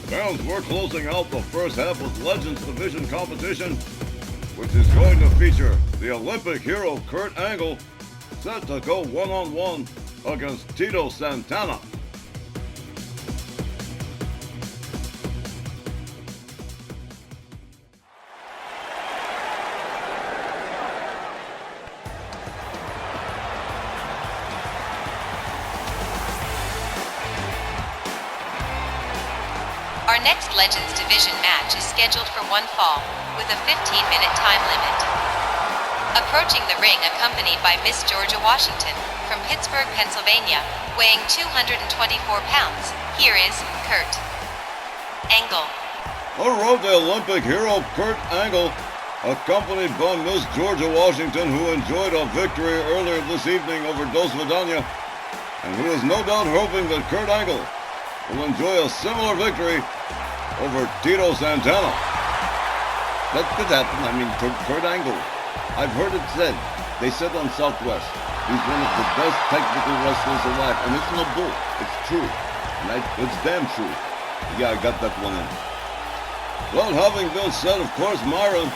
Fans, we're closing out the first half of Legends Division competition, which is going to feature the Olympic hero Kurt Angle set to go one-on-one against Tito Santana. Our next Legends Division match is scheduled for one fall, with a 15-minute time limit. Approaching the ring accompanied by Miss Georgia Washington, from Pittsburgh, Pennsylvania, weighing 224 pounds, here is Kurt Angle. Alright, the Olympic hero Kurt Angle, accompanied by Miss Georgia Washington, who enjoyed a victory earlier this evening over Dos Vidania, and who is no doubt hoping that Kurt Angle will enjoy a similar victory over Tito Santana. That could happen. I mean, Kurt Angle, I've heard it said, they said on Southwest, he's one of the best technical wrestlers alive. And it's no bull. It's true. And it's damn true. Yeah, I got that one in. Well, having been said, of course, Myron,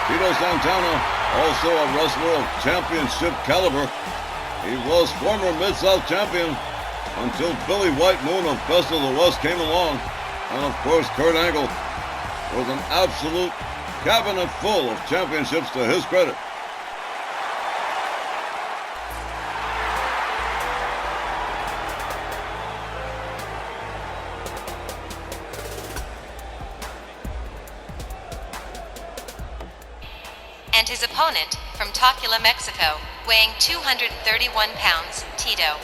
Tito Santana, also a wrestler of championship caliber. He was former Mid-South champion until Billy White Moon of Best of the West came along. And of course, Kurt Angle was an absolute cabinet full of championships to his credit. And his opponent, from Tocula, Mexico, weighing 231 pounds, Tito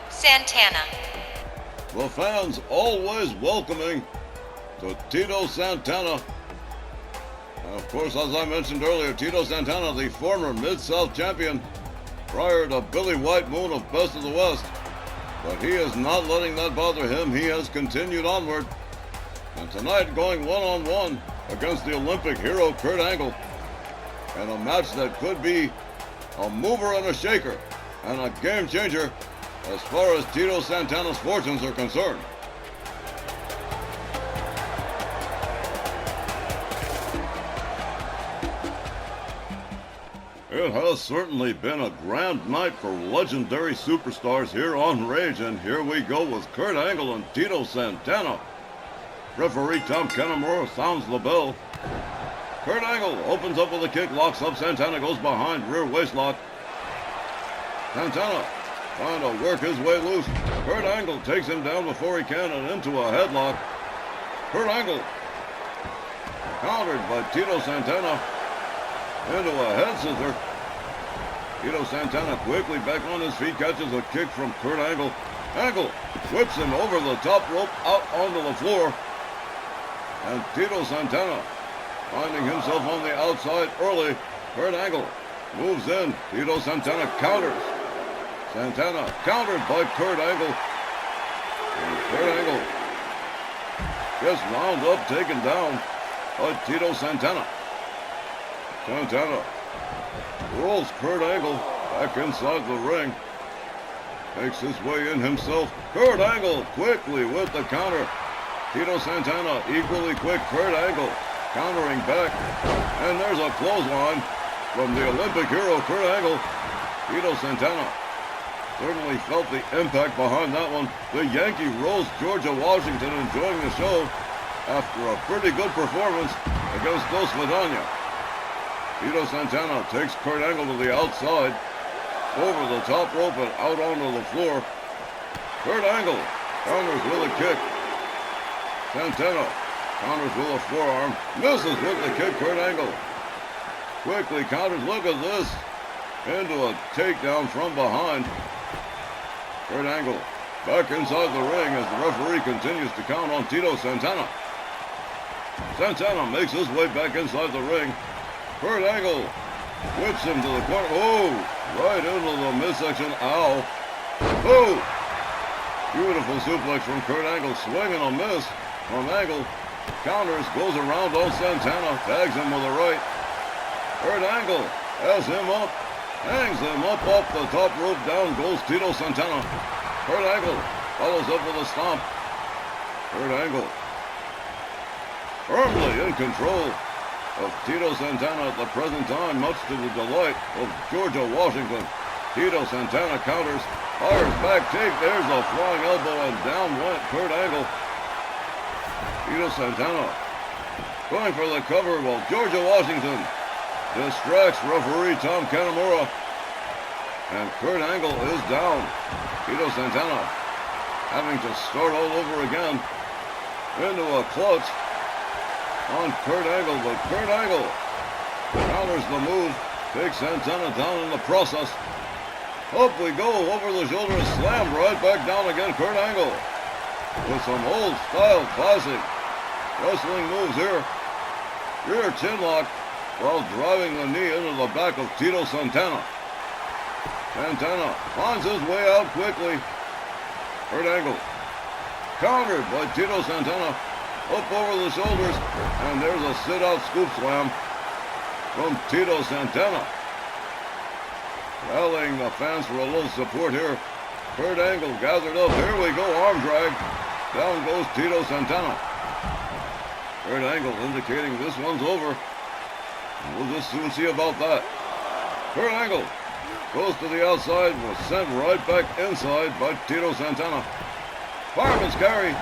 Santana. The fans always welcoming to Tito Santana. And of course, as I mentioned earlier, Tito Santana, the former Mid-South champion, prior to Billy White Moon of Best of the West. But he is not letting that bother him. He has continued onward. And tonight, going one-on-one against the Olympic hero Kurt Angle. And a match that could be a mover and a shaker and a game changer as far as Tito Santana's fortunes are concerned. It has certainly been a grand night for legendary superstars here on Rage, and here we go with Kurt Angle and Tito Santana. Referee Tom Kennemore sounds the bell. Kurt Angle opens up with a kick, locks up. Santana goes behind, rear waistlock. Santana trying to work his way loose. Kurt Angle takes him down before he can and into a headlock. Kurt Angle countered by Tito Santana into a head scissor. Tito Santana quickly back on his feet, catches a kick from Kurt Angle. Angle whips him over the top rope out onto the floor. And Tito Santana finding himself on the outside early. Kurt Angle moves in. Tito Santana counters. Santana countered by Kurt Angle. And Kurt Angle gets wound up, taken down by Tito Santana. Santana rolls Kurt Angle back inside the ring. Makes his way in himself. Kurt Angle quickly with the counter. Tito Santana equally quick. Kurt Angle countering back, and there's a clothesline from the Olympic hero Kurt Angle. Tito Santana certainly felt the impact behind that one. The Yankee Rose, Georgia Washington, enjoying the show after a pretty good performance against Dos Vidania. Tito Santana takes Kurt Angle to the outside, over the top rope and out onto the floor. Kurt Angle counters with a kick. Santana counters with a forearm, misses with the kick. Kurt Angle quickly counters, look at this, into a takedown from behind. Kurt Angle back inside the ring as the referee continues to count on Tito Santana. Santana makes his way back inside the ring. Kurt Angle whips him to the corner. Oh, right into the midsection. Ow. Oh, beautiful suplex from Kurt Angle. Swing and a miss from Angle. Counters, goes around on Santana, tags him with a right. Kurt Angle has him up, hangs him up off the top rope. Down goes Tito Santana. Kurt Angle follows up with a stomp. Kurt Angle firmly in control of Tito Santana at the present time, much to the delight of Georgia Washington. Tito Santana counters, fires back kick, there's a flying elbow, and down went Kurt Angle. Tito Santana going for the cover while Georgia Washington distracts referee Tom Kanamura. And Kurt Angle is down. Tito Santana having to start all over again into a clutch on Kurt Angle, but Kurt Angle counters the move, takes Santana down in the process. Up we go, over the shoulder, slam right back down again. Kurt Angle with some old style classic wrestling moves here. Rear chin lock while driving the knee into the back of Tito Santana. Santana finds his way out quickly. Kurt Angle countered by Tito Santana. Up over the shoulders, and there's a sit-out scoop slam from Tito Santana. Rallying the fans for a little support here. Kurt Angle gathered up. Here we go, arm drag. Down goes Tito Santana. Kurt Angle indicating this one's over. We'll just soon see about that. Kurt Angle goes to the outside, was sent right back inside by Tito Santana. Fireman's carry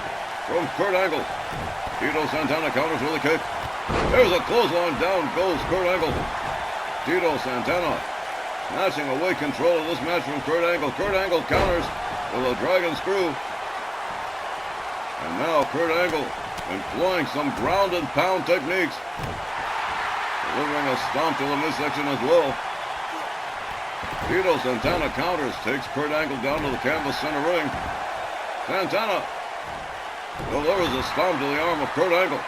from Kurt Angle. Tito Santana counters with a kick. There's a clothesline. Down goes Kurt Angle. Tito Santana snatching away control of this match from Kurt Angle. Kurt Angle counters with a dragon screw. And now Kurt Angle employing some ground and pound techniques. Delivering a stomp to the midsection as well. Tito Santana counters, takes Kurt Angle down to the canvas center ring. Santana delivers a stomp to the arm of Kurt Angle.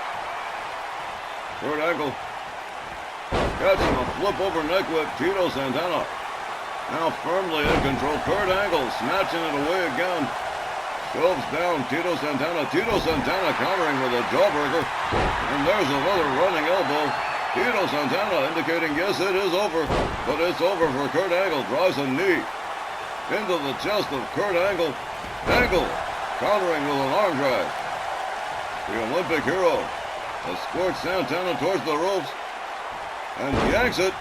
Kurt Angle catching a flip over neck whip. Tito Santana now firmly in control. Kurt Angle snatching it away again. Shoves down Tito Santana. Tito Santana countering with a jawbreaker. And there's another running elbow. Tito Santana indicating, yes, it is over. But it's over for Kurt Angle. Drives a knee into the chest of Kurt Angle. Angle countering with an arm drag. The Olympic hero escorts Santana towards the ropes and yanks it.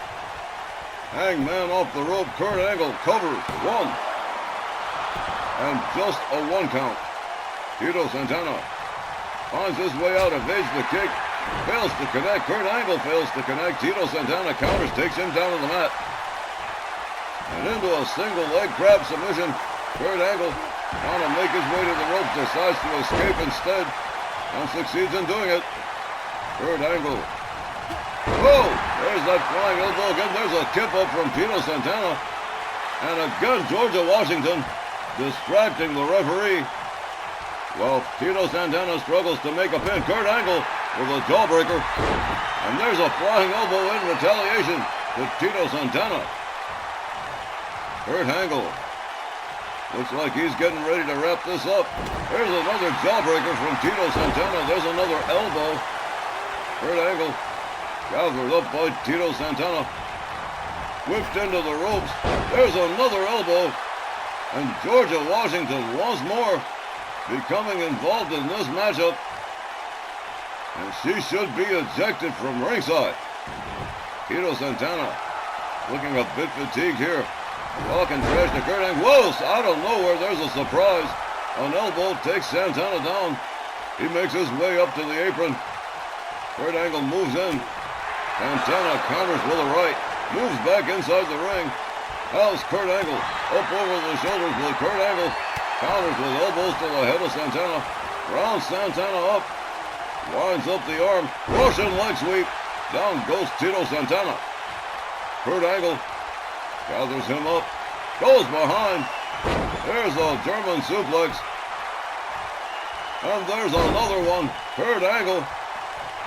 Hangman off the rope. Kurt Angle covers. One. And just a one count. Tito Santana finds his way out, evades the kick, fails to connect. Kurt Angle fails to connect. Tito Santana counters, takes him down to the mat. And into a single leg grab submission. Kurt Angle trying to make his way to the ropes, decides to escape instead and succeeds in doing it. Kurt Angle. Oh, there's that flying elbow again. There's a kip up from Tito Santana. And again, Georgia Washington distracting the referee. While Tito Santana struggles to make a pin. Kurt Angle with a jawbreaker. And there's a flying elbow in retaliation to Tito Santana. Kurt Angle looks like he's getting ready to wrap this up. There's another jawbreaker from Tito Santana. There's another elbow. Kurt Angle gathered up by Tito Santana. Whipped into the ropes. There's another elbow. And Georgia Washington once more becoming involved in this matchup. And she should be ejected from ringside. Tito Santana looking a bit fatigued here. Talking trash to Kurt Angle. Whoa, out of nowhere, there's a surprise. An elbow takes Santana down. He makes his way up to the apron. Kurt Angle moves in. Santana counters with a right. Moves back inside the ring. How's Kurt Angle up over the shoulders with Kurt Angle. Counters with elbows to the head of Santana. Rounds Santana up. Winds up the arm. Russian leg sweep. Down goes Tito Santana. Kurt Angle gathers him up. Goes behind. There's a German suplex. And there's another one. Kurt Angle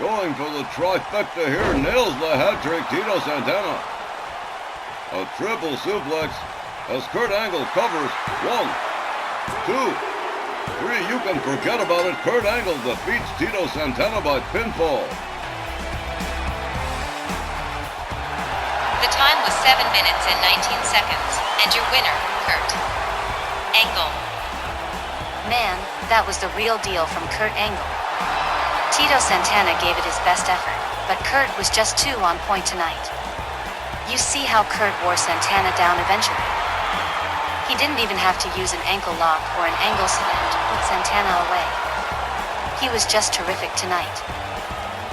going for the trifecta here. Nails the hat trick. Tito Santana. A triple suplex as Kurt Angle covers. 1, 2, 3. You can forget about it. Kurt Angle defeats Tito Santana by pinfall. The time was 7 minutes and 19 seconds, and your winner, Kurt Angle. Man, that was the real deal from Kurt Angle. Tito Santana gave it his best effort, but Kurt was just too on point tonight. You see how Kurt wore Santana down eventually. He didn't even have to use an ankle lock or an angle slam to put Santana away. He was just terrific tonight.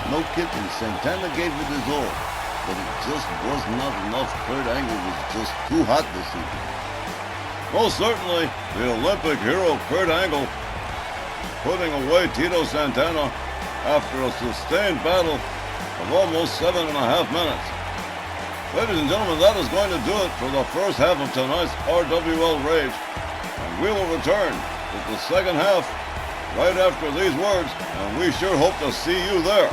No kidding, Santana gave it his all, but it just was not enough. Kurt Angle was just too hot this evening. Most certainly, the Olympic hero Kurt Angle putting away Tito Santana after a sustained battle of almost 7.5 minutes. Ladies and gentlemen, that is going to do it for the first half of tonight's RWL Rage. And we will return with the second half right after these words, and we sure hope to see you there.